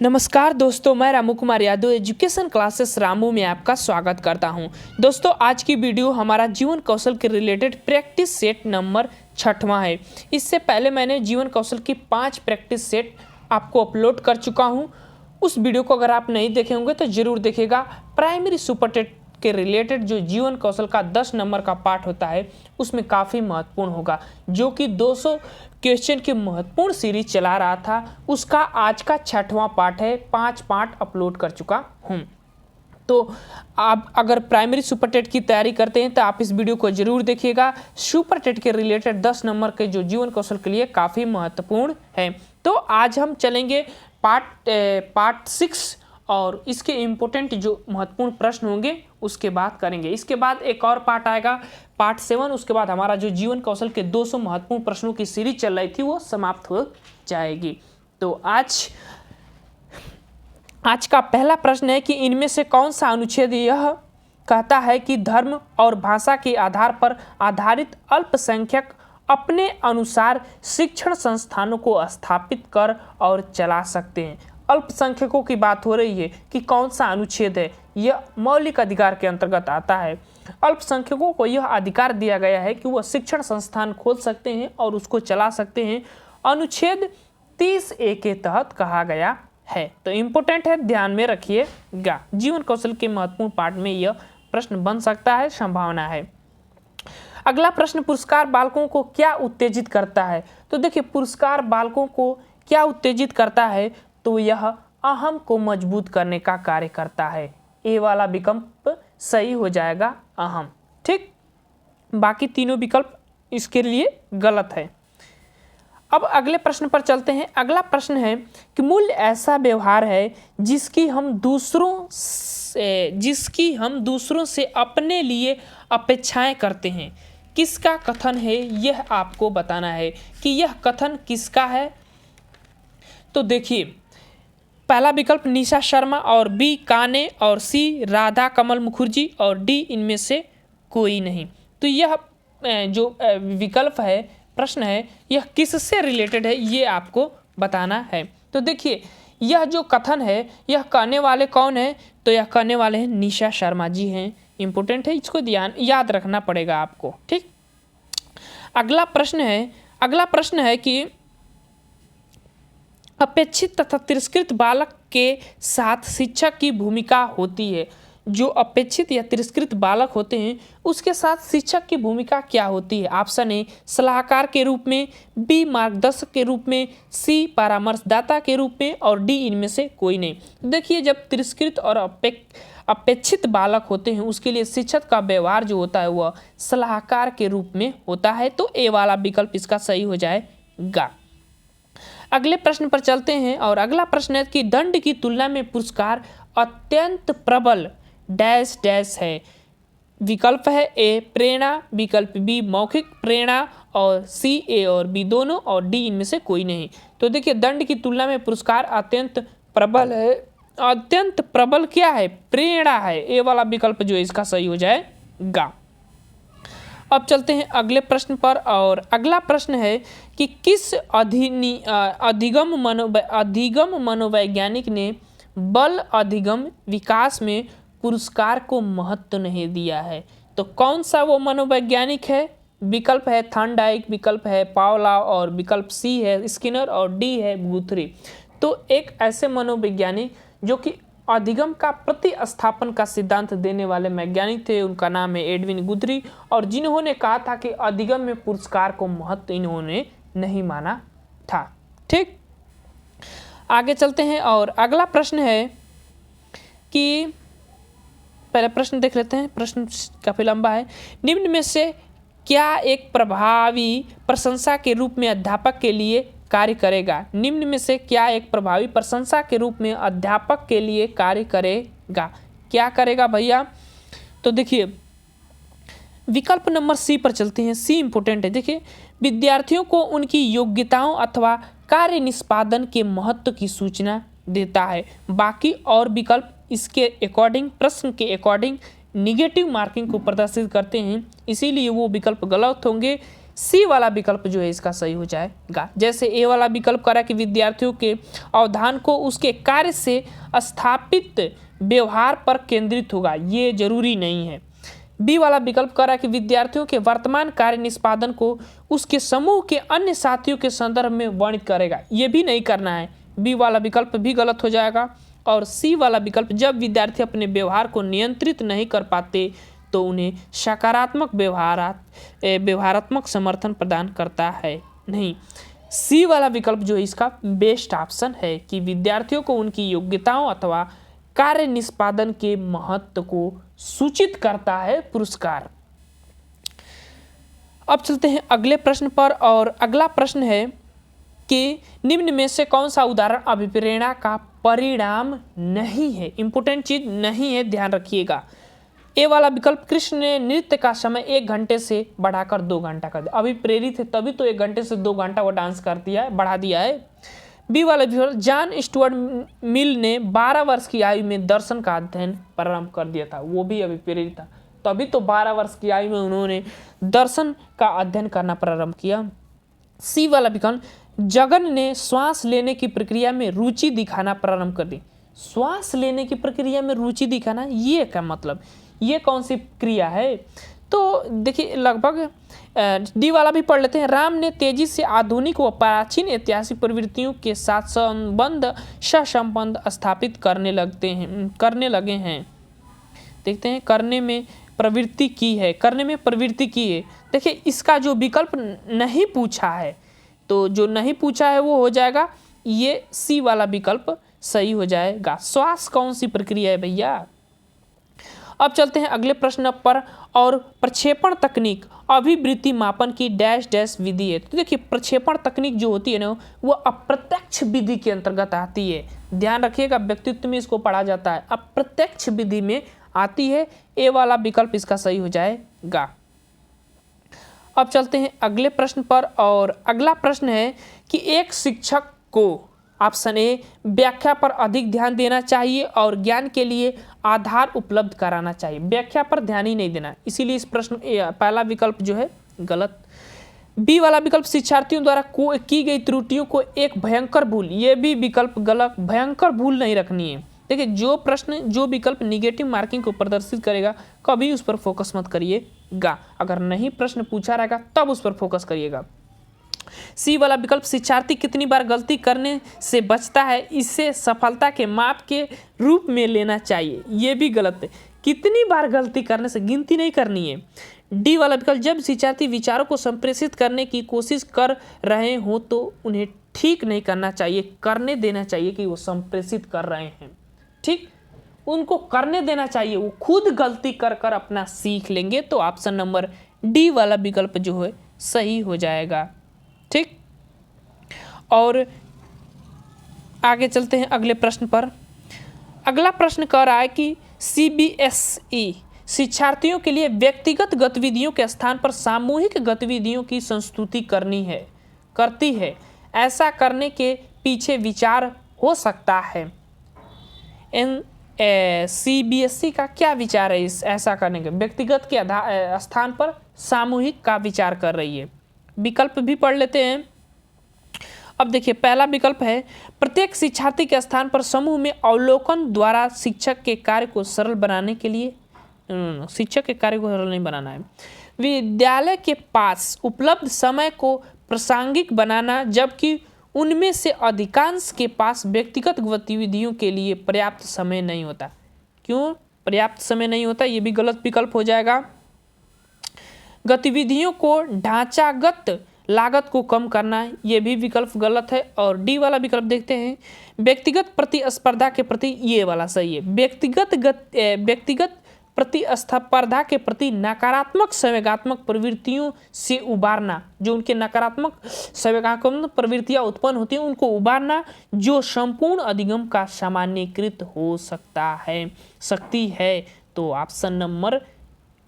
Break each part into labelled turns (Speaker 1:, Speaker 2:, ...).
Speaker 1: नमस्कार दोस्तों, मैं रामू कुमार यादव एजुकेशन क्लासेस रामू में आपका स्वागत करता हूं। दोस्तों, आज की वीडियो हमारा जीवन कौशल के रिलेटेड प्रैक्टिस सेट नंबर 6वां है। इससे पहले मैंने जीवन कौशल की 5 प्रैक्टिस सेट आपको अपलोड कर चुका हूं। उस वीडियो को अगर आप नहीं देखे होंगे तो ज़रूर देखिएगा। प्राइमरी सुपर टेट के रिलेटेड जो जीवन कौशल का 10 नंबर का पार्ट होता है उसमें काफ़ी महत्वपूर्ण होगा, जो कि 200 क्वेश्चन की महत्वपूर्ण सीरीज चला रहा था। उसका आज का 6वां पार्ट है। 5 पार्ट अपलोड कर चुका हूँ। तो आप अगर प्राइमरी सुपर टेट की तैयारी करते हैं तो आप इस वीडियो को जरूर देखिएगा। सुपर टेट के रिलेटेड 10 नंबर के जो जीवन कौशल के लिए काफ़ी महत्वपूर्ण है। तो आज हम चलेंगे पार्ट 6 और इसके इम्पोर्टेंट जो महत्वपूर्ण प्रश्न होंगे उसके बात करेंगे। इसके बाद एक और पार्ट आएगा, पार्ट 7। उसके बाद हमारा जो जीवन कौशल के 200 महत्वपूर्ण प्रश्नों की सीरीज चल रही थी वो समाप्त हो जाएगी। तो आज का पहला प्रश्न है कि इनमें से कौन सा अनुच्छेद यह कहता है कि धर्म और भाषा के आधार पर आधारित अल्पसंख्यक अपने अनुसार शिक्षण संस्थानों को स्थापित कर और चला सकते हैं। अल्पसंख्यकों की बात हो रही है कि कौन सा अनुच्छेद है। यह मौलिक अधिकार के अंतर्गत आता है। अल्पसंख्यकों को यह अधिकार दिया गया है कि वह शिक्षण संस्थान खोल सकते हैं और उसको चला सकते हैं। अनुच्छेद 30A के तहत कहा गया है। तो इम्पोर्टेंट है, ध्यान में रखिएगा। जीवन कौशल के महत्वपूर्ण पार्ट में यह प्रश्न बन सकता है, संभावना है। अगला प्रश्न, पुरस्कार बालकों को क्या उत्तेजित करता है? तो देखिए, पुरस्कार बालकों को क्या उत्तेजित करता है? तो यह अहम को मजबूत करने का कार्य करता है। ए वाला विकल्प सही हो जाएगा, अहम। ठीक, बाकी तीनों विकल्प इसके लिए गलत है। अब अगले प्रश्न पर चलते हैं। अगला प्रश्न है कि मूल्य ऐसा व्यवहार है जिसकी हम दूसरों से अपने लिए अपेक्षाएं करते हैं। किसका कथन है यह आपको बताना है कि यह कथन किसका है। तो देखिए, पहला विकल्प निशा शर्मा और बी काने और सी राधा कमल मुखर्जी और डी इनमें से कोई नहीं। तो यह जो विकल्प है, प्रश्न है, यह किससे रिलेटेड है ये आपको बताना है। तो देखिए, यह जो कथन है यह कहने वाले कौन है? तो यह कहने वाले हैं निशा शर्मा जी हैं। इंपॉर्टेंट है, इसको याद रखना पड़ेगा आपको। ठीक, अगला प्रश्न है कि अपेक्षित तथा तिरस्कृत बालक के साथ शिक्षक की भूमिका होती है। जो अपेक्षित या तिरस्कृत बालक होते हैं उसके साथ शिक्षक की भूमिका क्या होती है? ऑप्शन ए सलाहकार के रूप में, बी मार्गदर्शक के रूप में, सी परामर्शदाता के रूप में और डी इनमें से कोई नहीं। देखिए, जब तिरस्कृत और अपेक्षित बालक होते हैं उसके लिए शिक्षक का व्यवहार जो होता है वह सलाहकार के रूप में होता है। तो ए वाला विकल्प इसका सही हो जाएगा। अगले प्रश्न पर चलते हैं और अगला प्रश्न है कि दंड की तुलना में पुरस्कार अत्यंत प्रबल डैश डैश है। विकल्प है ए प्रेरणा, विकल्प बी मौखिक प्रेरणा और सी ए और बी दोनों और डी इनमें से कोई नहीं। तो देखिए, दंड की तुलना में पुरस्कार अत्यंत प्रबल है। अत्यंत प्रबल क्या है? प्रेरणा है। ए वाला विकल्प जो इसका सही हो जाएगा। अब चलते हैं अगले प्रश्न पर और अगला प्रश्न है कि किस अधिगम मनोवैज्ञानिक ने बल अधिगम विकास में पुरस्कार को महत्व नहीं दिया है? तो कौन सा वो मनोवैज्ञानिक है? विकल्प है थॉर्नडाइक, विकल्प है पावलोव और विकल्प सी है स्किनर और डी है गुथरी। तो एक ऐसे मनोवैज्ञानिक जो कि अधिगम का प्रतिस्थापन का सिद्धांत देने वाले वैज्ञानिक थे, उनका नाम है एडविन गुथरी, और जिन्होंने कहा था कि अधिगम में पुरस्कार को महत्व इन्होंने नहीं माना था। ठीक, आगे चलते हैं और अगला प्रश्न है कि पहले प्रश्न देख लेते हैं। प्रश्न काफी लंबा है। निम्न में से क्या एक प्रभावी प्रशंसा के रूप में अध्यापक के लिए कार्य करेगा? निम्न में से क्या एक प्रभावी प्रशंसा के रूप में अध्यापक के लिए कार्य करेगा? क्या करेगा भैया? तो देखिए, विकल्प नंबर सी पर चलते हैं। सी इंपॉर्टेंट है। देखिए, विद्यार्थियों को उनकी योग्यताओं अथवा कार्य निष्पादन के महत्व की सूचना देता है। बाकी और विकल्प इसके अकॉर्डिंग, प्रश्न के अकॉर्डिंग निगेटिव मार्किंग को प्रदर्शित करते हैं, इसीलिए वो विकल्प गलत होंगे। सी वाला विकल्प जो है इसका सही हो जाएगा। जैसे ए वाला विकल्प करा कि विद्यार्थियों के अवधान को उसके कार्य से स्थापित व्यवहार पर केंद्रित होगा, ये जरूरी नहीं है। बी वाला विकल्प करा कि विद्यार्थियों के वर्तमान कार्य निष्पादन को उसके समूह के अन्य साथियों के संदर्भ में वर्णित करेगा, ये भी नहीं करना है। बी वाला विकल्प भी गलत हो जाएगा। और सी वाला विकल्प जब विद्यार्थी अपने व्यवहार को नियंत्रित नहीं कर पाते तो उन्हें सकारात्मक व्यवहारात्मक समर्थन प्रदान करता है, नहीं। सी वाला विकल्प जो है इसका बेस्ट ऑप्शन है कि विद्यार्थियों को उनकी योग्यताओं अथवा कार्य निष्पादन के महत्व को सूचित करता है पुरस्कार। अब चलते हैं अगले प्रश्न पर, और अगला प्रश्न है कि निम्न में से कौन सा उदाहरण अभिप्रेरणा का परिणाम नहीं है। इंपॉर्टेंट चीज नहीं है, ध्यान रखिएगा। ए वाला विकल्प कृष्ण ने नृत्य का समय 1 घंटे से बढ़ाकर 2 घंटा कर दिया, अभी प्रेरित है तभी तो 1 घंटे से 2 घंटा वो डांस कर दिया है, बढ़ा दिया है। बी वाला विकल्प जॉन स्टुअर्ट मिल ने 12 वर्ष की आयु में दर्शन का अध्ययन प्रारंभ कर दिया था, वो भी अभी प्रेरित था, तभी तो 12 वर्ष की आयु में उन्होंने दर्शन का अध्ययन करना प्रारंभ किया। सी वाला विकल्प जगन ने श्वास लेने की प्रक्रिया में रुचि दिखाना प्रारंभ कर दी। श्वास लेने की प्रक्रिया में रुचि दिखाना, ये क्या मतलब, ये कौन सी क्रिया है? तो देखिए लगभग डी वाला भी पढ़ लेते हैं। राम ने तेजी से आधुनिक व प्राचीन ऐतिहासिक प्रवृत्तियों के साथ सहसंबंध स्थापित करने लगे हैं। देखते हैं, करने में प्रवृत्ति की है। देखिए इसका जो विकल्प नहीं पूछा है, तो जो नहीं पूछा है वो हो जाएगा ये सी वाला विकल्प सही हो जाएगा। श्वास कौन सी प्रक्रिया है भैया? अब चलते हैं अगले प्रश्न पर, और प्रक्षेपण तकनीक अभिवृत्ति मापन की डैश डैश विधि है। तो देखिए प्रक्षेपण तकनीक जो होती है ना वो अप्रत्यक्ष विधि के अंतर्गत आती है, ध्यान रखिएगा, व्यक्तित्व में इसको पढ़ा जाता है, अप्रत्यक्ष विधि में आती है। ए वाला विकल्प इसका सही हो जाएगा। अब चलते हैं अगले प्रश्न पर, और अगला प्रश्न है कि एक शिक्षक को ऑप्शन ए व्याख्या पर अधिक ध्यान देना चाहिए और ज्ञान के लिए आधार उपलब्ध कराना चाहिए। व्याख्या पर ध्यान ही नहीं देना, इसीलिए इस प्रश्न पहला विकल्प जो है गलत। बी वाला विकल्प शिक्षार्थियों द्वारा की गई त्रुटियों को एक भयंकर भूल, ये भी विकल्प गलत, भयंकर भूल नहीं रखनी है। देखिए जो विकल्प निगेटिव मार्किंग को प्रदर्शित करेगा कभी उस पर फोकस मत करिएगा, अगर नहीं प्रश्न पूछा रहेगा तब उस पर फोकस करिएगा। सी वाला विकल्प शिक्षार्थी कितनी बार गलती करने से बचता है इसे सफलता के माप के रूप में लेना चाहिए, ये भी गलत है, कितनी बार गलती करने से गिनती नहीं करनी है। डी वाला विकल्प जब शिक्षार्थी विचारों को संप्रेषित करने की कोशिश कर रहे हो तो उन्हें ठीक नहीं करना चाहिए, करने देना चाहिए कि वो संप्रेषित कर रहे हैं, ठीक, उनको करने देना चाहिए, वो खुद गलती कर कर अपना सीख लेंगे। तो ऑप्शन नंबर डी वाला विकल्प जो है सही हो जाएगा, ठीक। और आगे चलते हैं अगले प्रश्न पर। अगला प्रश्न कह रहा है कि सीबीएसई शिक्षार्थियों के लिए व्यक्तिगत गतिविधियों के स्थान पर सामूहिक गतिविधियों की संस्तुति करती है, ऐसा करने के पीछे विचार हो सकता है। सीबीएसई का क्या विचार है इस ऐसा करने के? व्यक्तिगत के स्थान पर सामूहिक का विचार कर रही है। विकल्प भी पढ़ लेते हैं। अब देखिए पहला विकल्प है प्रत्येक शिक्षार्थी के स्थान पर समूह में अवलोकन द्वारा शिक्षक के कार्य को सरल बनाने के लिए, शिक्षक के कार्य को सरल नहीं बनाना है, विद्यालय के पास उपलब्ध समय को प्रासंगिक बनाना, जबकि उनमें से अधिकांश के पास व्यक्तिगत गतिविधियों के लिए पर्याप्त समय नहीं होता। क्यों पर्याप्त समय नहीं होता? ये भी गलत विकल्प हो जाएगा। गतिविधियों को ढांचागत लागत को कम करना, ये भी विकल्प गलत है। और डी वाला विकल्प देखते हैं व्यक्तिगत प्रतिस्पर्धा के प्रति, ये वाला सही है। व्यक्तिगत प्रतिस्पर्धा के प्रति नकारात्मक संवेगात्मक प्रवृत्तियों से उबारना, जो उनके नकारात्मक संवेगात्मक प्रवृत्तियां उत्पन्न होती हैं उनको उबारना, जो संपूर्ण अधिगम का सामान्यीकृत हो सकती है। तो ऑप्शन नंबर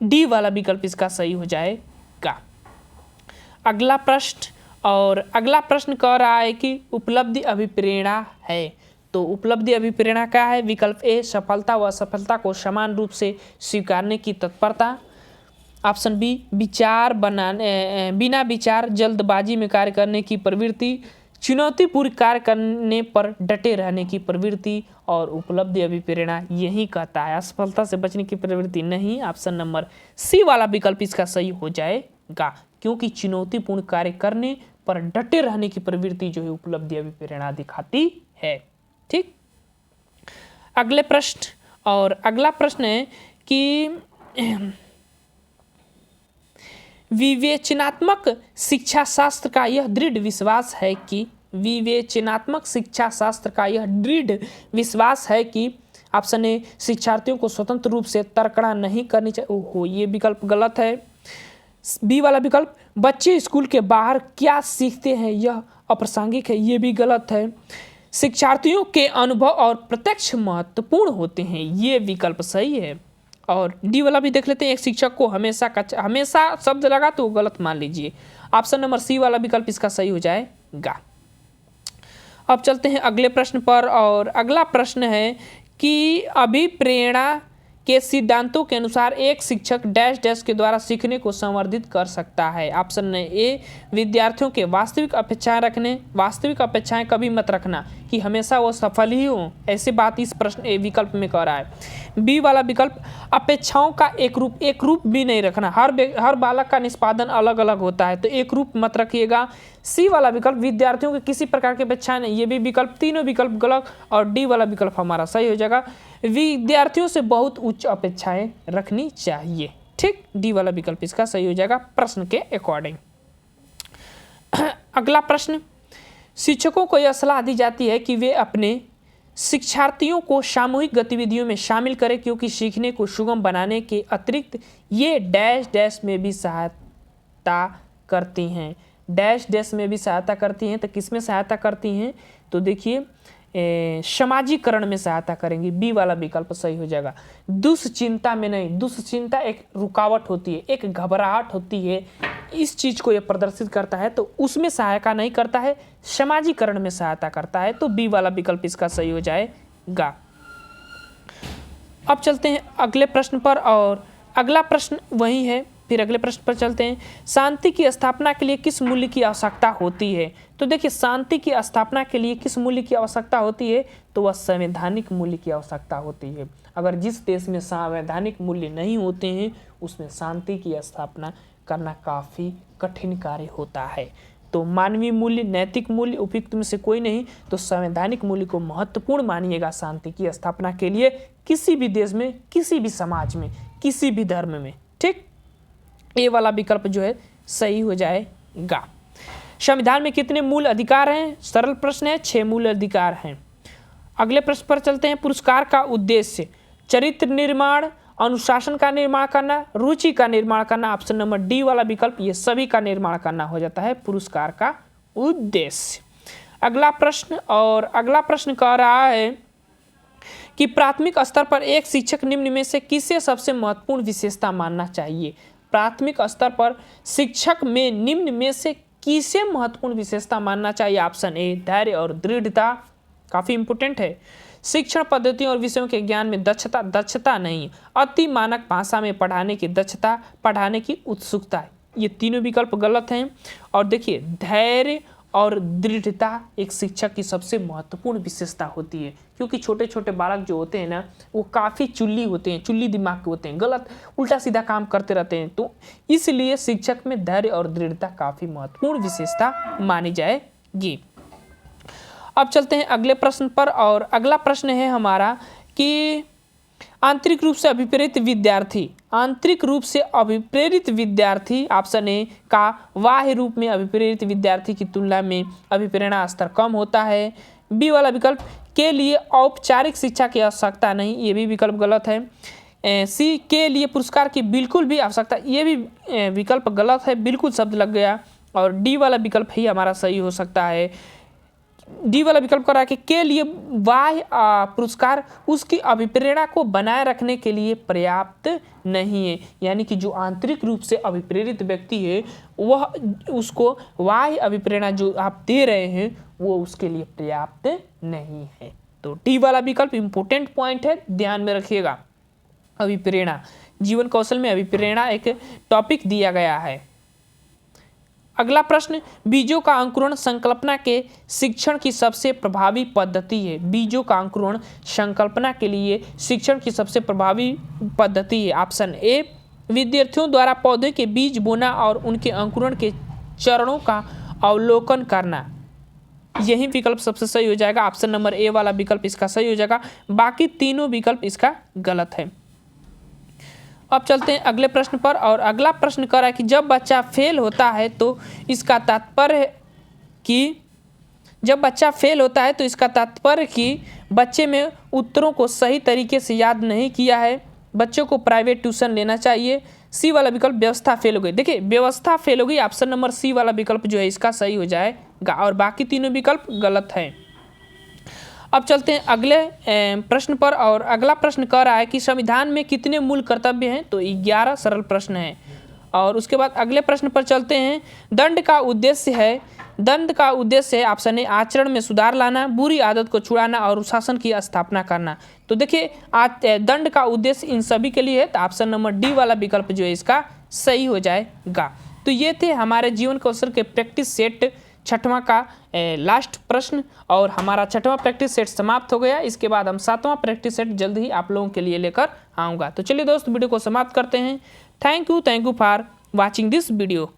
Speaker 1: डी वाला विकल्प इसका सही हो जाएगा। अगला प्रश्न कह रहा है कि उपलब्धि अभिप्रेरणा है, तो उपलब्धि अभिप्रेरणा क्या है? विकल्प ए सफलता व असफलता को समान रूप से स्वीकारने की तत्परता, ऑप्शन बी बिना विचार जल्दबाजी में कार्य करने की प्रवृत्ति, चुनौतीपूर्ण कार्य करने पर डटे रहने की प्रवृत्ति और उपलब्धि अभिप्रेरणा यही कहता है। असफलता से बचने की प्रवृत्ति नहीं, ऑप्शन नंबर सी वाला विकल्प इसका सही हो जाएगा, क्योंकि चुनौतीपूर्ण कार्य करने पर डटे रहने की प्रवृत्ति जो है उपलब्धि अभिप्रेरणा दिखाती है। ठीक, अगले प्रश्न और अगला प्रश्न है कि विवेचनात्मक शिक्षा शास्त्र का यह दृढ़ विश्वास है कि ऑप्शन ए शिक्षार्थियों को स्वतंत्र रूप से तर्कना नहीं करनी चाहिए। ओहो, ये विकल्प गलत है। बी वाला विकल्प बच्चे स्कूल के बाहर क्या सीखते हैं यह अप्रासंगिक है, ये भी गलत है। शिक्षार्थियों के अनुभव और प्रत्यक्ष महत्वपूर्ण होते हैं, ये विकल्प सही है। और डी वाला भी देख लेते हैं, एक शिक्षक को हमेशा शब्द लगा तो गलत मान लीजिए। ऑप्शन नंबर सी वाला विकल्प इसका सही हो जाएगा। अब चलते हैं अगले प्रश्न पर, और अगला प्रश्न है कि अभिप्रेरणा के सिद्धांतों के अनुसार एक शिक्षक डैश डैश के द्वारा सीखने को संवर्धित कर सकता है। ऑप्शन ए विद्यार्थियों के वास्तविक अपेक्षाएं कभी मत रखना कि हमेशा वो सफल ही हो, ऐसी बात इस प्रश्न विकल्प में कह रहा है। बी वाला विकल्प अपेक्षाओं का एक रूप भी नहीं रखना, हर बालक का निष्पादन अलग अलग होता है तो एक रूप मत रखिएगा। सी वाला विकल्प विद्यार्थियों के किसी प्रकार की अपेक्षाएं नहीं, ये भी विकल्प, तीनों विकल्प गलत। और डी वाला विकल्प हमारा सही हो जाएगा, विद्यार्थियों से बहुत उच्च अपेक्षाएं रखनी चाहिए। ठीक, डी वाला विकल्प इसका सही हो जाएगा प्रश्न के अकॉर्डिंग। अगला प्रश्न, शिक्षकों को यह सलाह दी जाती है कि वे अपने शिक्षार्थियों को सामूहिक गतिविधियों में शामिल करें क्योंकि सीखने को सुगम बनाने के अतिरिक्त ये डैश डैश में भी सहायता करती हैं। डैश डैश में भी सहायता करती हैं तो किस में सहायता करती हैं, तो देखिए समाजीकरण में सहायता करेंगी। बी वाला विकल्प सही हो जाएगा। दुश्चिंता में नहीं, दुश्चिंता एक रुकावट होती है, एक घबराहट होती है, इस चीज को ये प्रदर्शित करता है तो उसमें सहायता नहीं करता है, समाजीकरण में सहायता करता है, तो बी वाला विकल्प इसका सही हो जाएगा। अब चलते हैं अगले प्रश्न पर, और अगला प्रश्न वही है, फिर अगले प्रश्न पर चलते हैं। शांति की स्थापना के लिए किस मूल्य की आवश्यकता होती है? तो देखिए, शांति की स्थापना के लिए किस मूल्य की आवश्यकता होती है, तो वह संवैधानिक मूल्य की आवश्यकता होती है। अगर जिस देश में संवैधानिक मूल्य नहीं होते हैं उसमें शांति की स्थापना करना काफ़ी कठिन कार्य होता है। तो मानवीय मूल्य, नैतिक मूल्य उपयुक्त में से कोई नहीं, तो संवैधानिक मूल्य को महत्वपूर्ण मानिएगा शांति की स्थापना के लिए, किसी भी देश में, किसी भी समाज में, किसी भी धर्म में। ठीक, ए वाला विकल्प जो है सही हो जाएगा। संविधान में कितने मूल अधिकार हैं? सरल प्रश्न है, 6 मूल अधिकार हैं। अगले प्रश्न पर चलते हैं। पुरस्कार का उद्देश्य चरित्र निर्माण, अनुशासन का निर्माण करना, रुचि का निर्माण करना। ऑप्शन नंबर डी वाला विकल्प, ये सभी का निर्माण करना हो जाता है पुरस्कार का उद्देश्य। अगला प्रश्न, और अगला प्रश्न कह रहा है कि प्राथमिक स्तर पर एक शिक्षक निम्न में से किसे सबसे महत्वपूर्ण विशेषता मानना चाहिए? प्राथमिक स्तर पर शिक्षक में निम्न में से किसे महत्वपूर्ण विशेषता मानना चाहिए? ऑप्शन ए धैर्य और दृढ़ता, काफी इंपोर्टेंट है। शिक्षण पद्धतियों और विषयों के ज्ञान में दक्षता नहीं, अति मानक भाषा में पढ़ाने की दक्षता, पढ़ाने की उत्सुकता, ये तीनों विकल्प गलत हैं। और देखिए, धैर्य और दृढ़ता एक शिक्षक की सबसे महत्वपूर्ण विशेषता होती है, क्योंकि छोटे छोटे बालक जो होते हैं ना, वो काफ़ी चुल्ली होते हैं, चुल्ली दिमाग के होते हैं, गलत उल्टा सीधा काम करते रहते हैं, तो इसलिए शिक्षक में धैर्य और दृढ़ता काफ़ी महत्वपूर्ण विशेषता मानी जाएगी। अब चलते हैं अगले प्रश्न पर, और अगला प्रश्न है हमारा कि आंतरिक रूप से अभिप्रेरित विद्यार्थी ऑप्शन ए का बाह्य रूप में अभिप्रेरित विद्यार्थी की तुलना में अभिप्रेरणा स्तर कम होता है। बी वाला विकल्प के लिए औपचारिक शिक्षा की आवश्यकता नहीं, ये भी विकल्प गलत है। सी के लिए पुरस्कार की बिल्कुल भी आवश्यकता, ये भी विकल्प गलत है, बिल्कुल शब्द लग गया। और डी वाला विकल्प ही हमारा सही हो सकता है। डी वाला विकल्प करा के लिए बाह्य पुरस्कार उसकी अभिप्रेरणा को बनाए रखने के लिए पर्याप्त नहीं है, यानी कि जो आंतरिक रूप से अभिप्रेरित व्यक्ति है वह उसको बाह्य अभिप्रेरणा जो आप दे रहे हैं वो उसके लिए पर्याप्त नहीं है। तो डी वाला विकल्प इंपॉर्टेंट पॉइंट है, ध्यान में रखिएगा। अभिप्रेरणा जीवन कौशल में अभिप्रेरणा एक टॉपिक दिया गया है। अगला प्रश्न, बीजों का अंकुरण संकल्पना के शिक्षण की सबसे प्रभावी पद्धति है। बीजों का अंकुरण संकल्पना के लिए शिक्षण की सबसे प्रभावी पद्धति है। ऑप्शन ए, विद्यार्थियों द्वारा पौधे के बीज बोना और उनके अंकुरण के चरणों का अवलोकन करना। यही विकल्प सबसे सही हो जाएगा। ऑप्शन नंबर ए वाला विकल्प इसका सही हो जाएगा, बाकी तीनों विकल्प इसका गलत है। अब चलते हैं अगले प्रश्न पर, और अगला प्रश्न कह रहा है कि जब बच्चा फेल होता है तो इसका तात्पर्य कि बच्चे में उत्तरों को सही तरीके से याद नहीं किया है, बच्चों को प्राइवेट ट्यूशन लेना चाहिए। सी वाला विकल्प, व्यवस्था फेल हो गई। देखिए, व्यवस्था फेल हो गई, ऑप्शन नंबर सी वाला विकल्प जो है इसका सही हो जाएगा, और बाकी तीनों विकल्प गलत हैं। अब चलते हैं अगले प्रश्न पर, और अगला प्रश्न कह रहा है कि संविधान में कितने मूल कर्तव्य हैं। तो 11 सरल प्रश्न है। और उसके बाद अगले प्रश्न पर चलते हैं। दंड का उद्देश्य है ऑप्शन ए, आचरण में सुधार लाना, बुरी आदत को छुड़ाना और अनुशासन की स्थापना करना। तो देखिए, दंड का उद्देश्य इन सभी के लिए है, तो ऑप्शन नंबर डी वाला विकल्प जो है इसका सही हो जाएगा। तो ये थे हमारे जीवन कौशल के प्रैक्टिस सेट 6वां का लास्ट प्रश्न, और हमारा 6वां प्रैक्टिस सेट समाप्त हो गया। इसके बाद हम 7वां प्रैक्टिस सेट जल्द ही आप लोगों के लिए लेकर आऊँगा। तो चलिए दोस्त, वीडियो को समाप्त करते हैं। Thank you for watching this video.